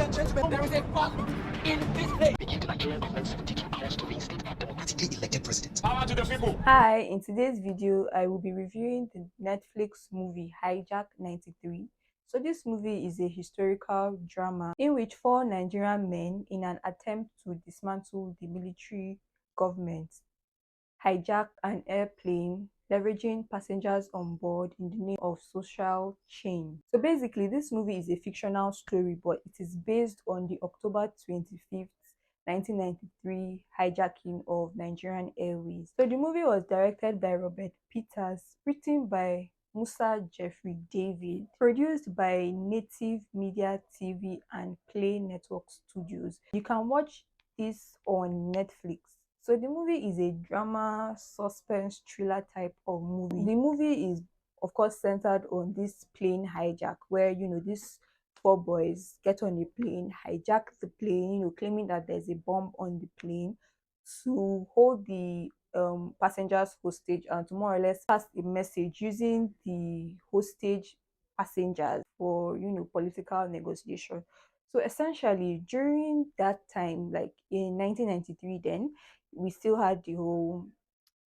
and gentlemen, there is a family in this place. Begin the Nigerian government's 72 hours to reinstate a democratically elected president. Power to the people. Hi, in today's video, I will be reviewing the Netflix movie Hijack 93. So this movie is a historical drama in which four Nigerian men, in an attempt to dismantle the military government, hijack an airplane, leveraging passengers on board in the name of social change. So basically, this movie is a fictional story, but it is based on the October 25th 1993 hijacking of Nigerian Airways. So the movie was directed by Robert Peters, written by Musa, Jeffery, David, produced by Native Media TV and Play Network Studios. You can watch this on Netflix. So the movie is a drama, suspense, thriller type of movie. The movie is, of course, centered on this plane hijack where, these four boys get on a plane, hijack the plane, claiming that there's a bomb on the plane to hold the passengers hostage and to more or less pass a message using the hostage passengers for, political negotiation. So essentially, during that time, like in 1993, then we still had the whole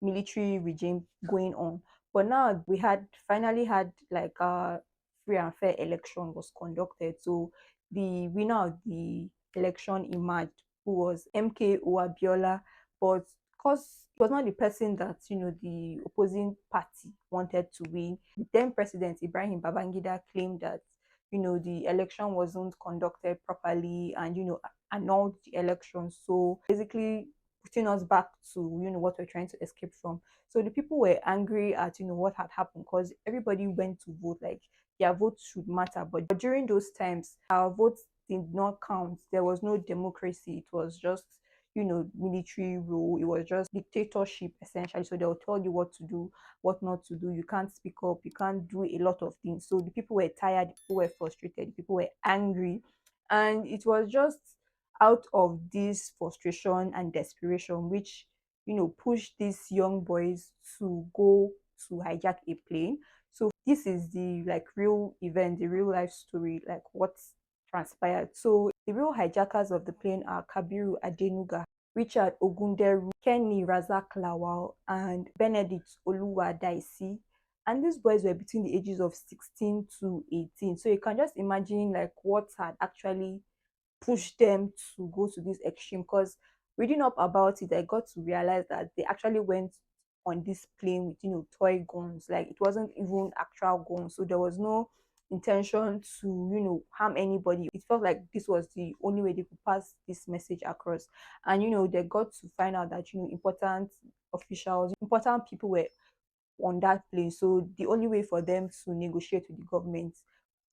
military regime going on. But now we had finally had like a free and fair election was conducted. So the winner of the election emerged, who was MK Abiola. But because it was not the person that the opposing party wanted to win, the then president Ibrahim Babangida claimed that the election wasn't conducted properly and annulled the election. So basically putting us back to what we're trying to escape from. So the people were angry at what had happened because everybody went to vote, like their votes should matter. But during those times, our votes did not count. There was no democracy. It was just military rule. It was just dictatorship essentially. So they'll tell you what to do, what not to do. You can't speak up, you can't do a lot of things. So the people were tired, the people were frustrated, the people were angry, and it was just out of this frustration and desperation which pushed these young boys to go to hijack a plane. So this is the real event, the real life story, like what's transpired. So the real hijackers of the plane are Kabiru Adenuga, Richard Ogunderu, Kenny Razak Lawal, and Benedict Oluwaseyi. And these boys were between the ages of 16 to 18. So you can just imagine what had actually push them to go to this extreme. Because reading up about it, I got to realize that they actually went on this plane with toy guns. Like it wasn't even actual guns, so there was no intention to harm anybody. It felt like this was the only way they could pass this message across. And they got to find out that important officials, important people were on that plane. So the only way for them to negotiate with the government,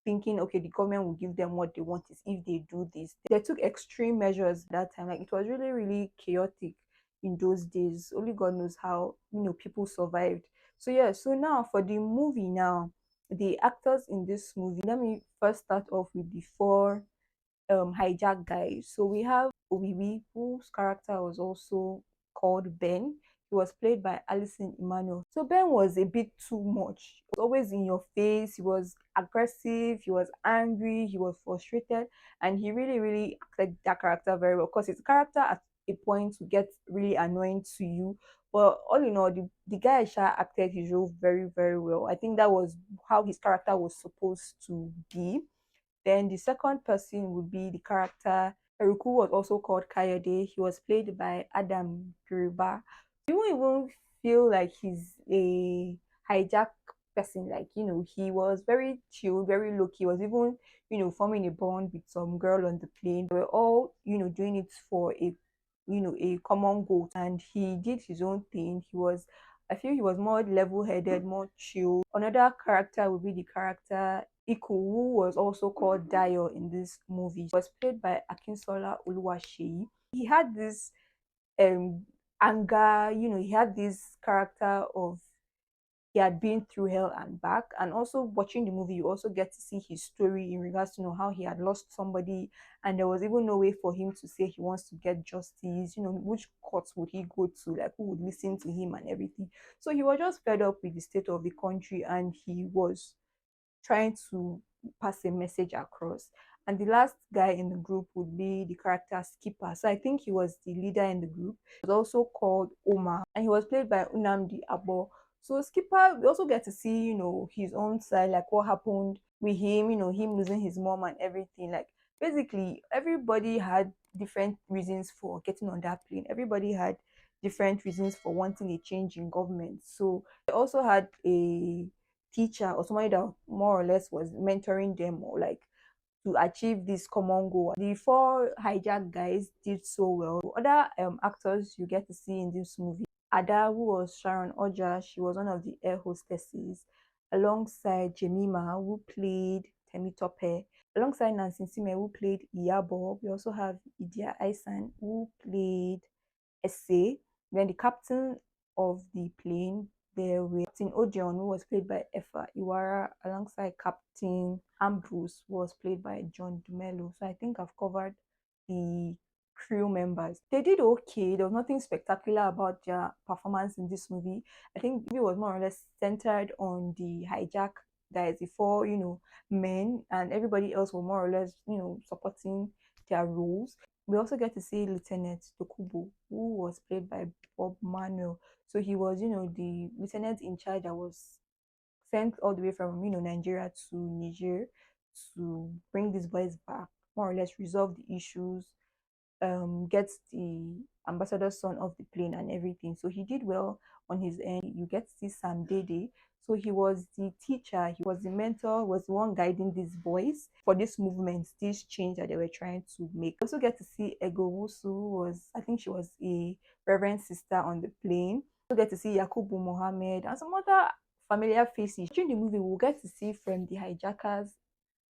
thinking okay the government will give them what they want, is if they do this. They took extreme measures that time. Like it was really, really chaotic in those days. Only God knows how people survived. So yeah, so now for the movie, now the actors in this movie, let me first start off with the four hijack guys. So we have Owiwi, whose character was also called Ben. He was played by Alison Emmanuel. So Ben was a bit too much. He was always in your face. He was aggressive. He was angry. He was frustrated, and he really, really acted that character very well. Because his character at a point would get really annoying to you, but all in all, the guy Sha acted his role very, very well. I think that was how his character was supposed to be. Then the second person would be the character Eruku, was also called Kayode. He was played by Adam Garuba. You won't even feel like he's a hijack person. Like, he was very chill, very low key. He was even, forming a bond with some girl on the plane. They were all, doing it for a common goal. And he did his own thing. I feel he was more level-headed, more chill. Another character would be the character Iku, who was also called Dayo in this movie. He was played by Akinsola Oluwaseyi. He had this anger, he had this character of he had been through hell and back. And also watching the movie, you also get to see his story in regards to how he had lost somebody, and there was even no way for him to say he wants to get justice. Which courts would he go to, like who would listen to him and everything. So he was just fed up with the state of the country, and he was trying to pass a message across. And the last guy in the group would be the character Skipper. So I think he was the leader in the group. He was also called Omar, and he was played by Nnamdi Agbor. So Skipper, we also get to see, his own side, like what happened with him, him losing his mom and everything. Like basically, everybody had different reasons for getting on that plane. Everybody had different reasons for wanting a change in government. So they also had a teacher or somebody that more or less was mentoring them, or like to achieve this common goal. The four hijack guys did so well. Other actors you get to see in this movie: Ada, who was Sharon Ooja, she was one of the air hostesses, alongside Jemima, who played Temitope, alongside Nancy Isime, who played Iyabo. We also have Idia Aisen, who played Essay. Then the captain of the plane, there were Captain Odeon, who was played by Efa Iwara, alongside Captain Ambrose, who was played by John Dumelo. So I think I've covered the crew members. They did okay. There was nothing spectacular about their performance in this movie. I think it was more or less centered on the hijack guys, the four, men, and everybody else were more or less, supporting their roles. We also get to see Lieutenant Tokubo, who was played by Bob Manuel. So he was, the lieutenant in charge that was sent all the way from, Nigeria to Niger to bring these boys back, more or less resolve the issues, get the ambassador's son off the plane and everything. So he did well on his end. You get to see Sam Dede. So he was the teacher, he was the mentor, was the one guiding these boys for this movement, this change that they were trying to make. Also get to see Nwosu, who was, I think she was a reverend sister on the plane. Also get to see Yakubu Mohammed and some other familiar faces. During the movie, we'll get to see from the hijackers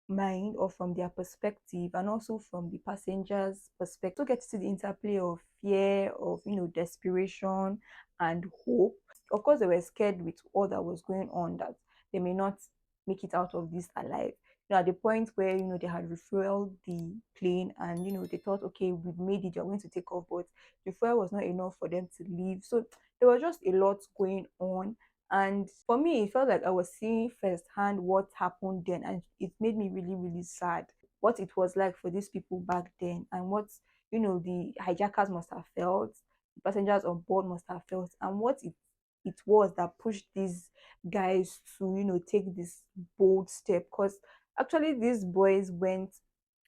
mind, or from their perspective, and also from the passengers perspective. So get to see the interplay of fear, of desperation and hope. Of course they were scared with all that was going on, that they may not make it out of this alive. At the point where they had refueled the plane, and they thought, okay, we've made it, you're going to take off, but the fuel was not enough for them to leave. So there was just a lot going on, and for me, it felt like I was seeing firsthand what happened then, and it made me really, really sad. What it was like for these people back then, and what the hijackers must have felt, the passengers on board must have felt, and what it was that pushed these guys to take this bold step. Because actually, these boys went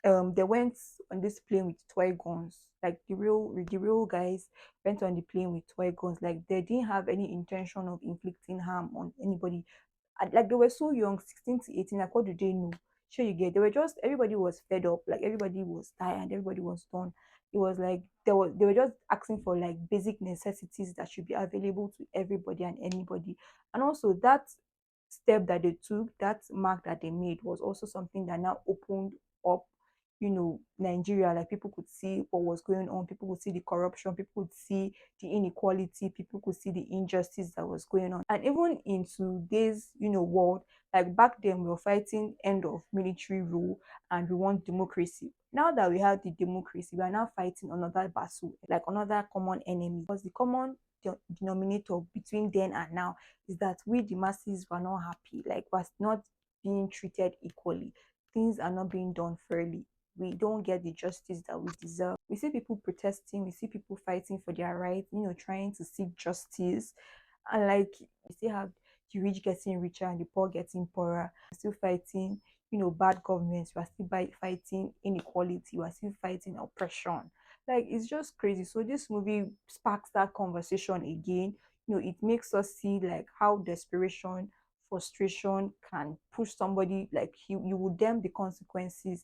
they went on this plane with toy guns. Like the real guys went on the plane with toy guns. Like they didn't have any intention of inflicting harm on anybody. And like they were so young, 16 to 18. Like what do they know? Sure, you get. They were just, everybody was fed up. Like everybody was tired. Everybody was done. It was like they were just asking for like basic necessities that should be available to everybody and anybody. And also that step that they took, that mark that they made, was also something that now opened up Nigeria. Like people could see what was going on, people could see the corruption, people could see the inequality, people could see the injustice that was going on. And even in today's world, like back then we were fighting end of military rule and we want democracy. Now that we have the democracy, we are now fighting another battle, like another common enemy. Because the common denominator between then and now is that we the masses were not happy, like we're not being treated equally, things are not being done fairly, we don't get the justice that we deserve. We see people protesting, we see people fighting for their rights, trying to seek justice. And like we still have the rich getting richer and the poor getting poorer. We're still fighting, bad governments. We're still fighting inequality. We're still fighting oppression. Like it's just crazy. So this movie sparks that conversation again. It makes us see like how desperation, frustration can push somebody, like you would damn the consequences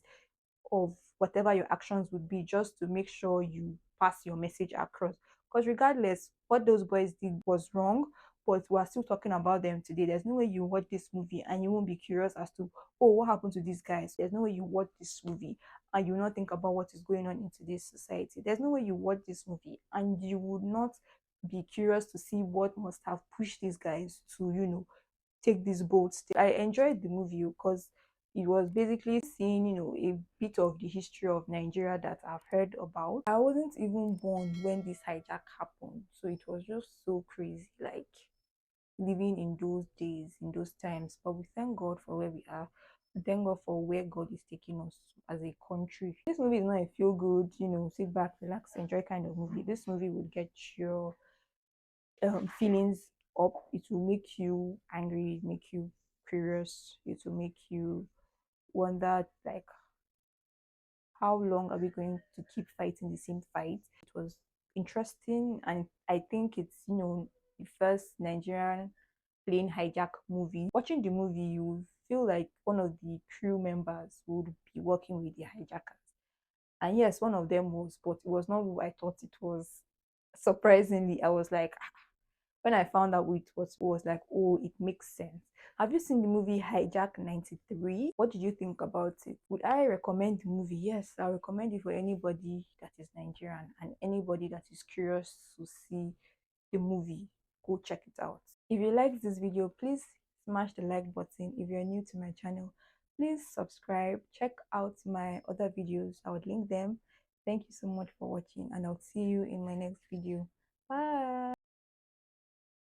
of whatever your actions would be, just to make sure you pass your message across. Because regardless, what those boys did was wrong, but we're still talking about them today. There's no way you watch this movie and you won't be curious as to, oh, what happened to these guys. There's no way you watch this movie and you will not think about what is going on in today's society. There's no way you watch this movie and you would not be curious to see what must have pushed these guys to take this bold step. I enjoyed the movie because it was basically seeing, a bit of the history of Nigeria that I've heard about. I wasn't even born when this hijack happened, so it was just so crazy, like living in those days, in those times. But we thank God for where we are. thank God for where God is taking us as a country. This movie is not a feel good, sit back, relax, enjoy kind of movie. This movie will get your feelings up. It will make you angry, make you curious. It will make you wonder, like, how long are we going to keep fighting the same fight? It was interesting, and I think it's the first Nigerian plane hijack movie. Watching the movie, you feel like one of the crew members would be working with the hijackers. And yes, one of them was, but it was not who I thought it was. Surprisingly, I was like, when I found out it was like, oh, it makes sense. Have you seen the movie Hijack 93? What did you think about it? Would I recommend the movie? Yes, I recommend it for anybody that is Nigerian and anybody that is curious to see the movie. Go check it out. If you like this video, please smash the like button. If you're new to my channel, please subscribe. Check out my other videos. I would link them. Thank you so much for watching, and I'll see you in my next video. Bye.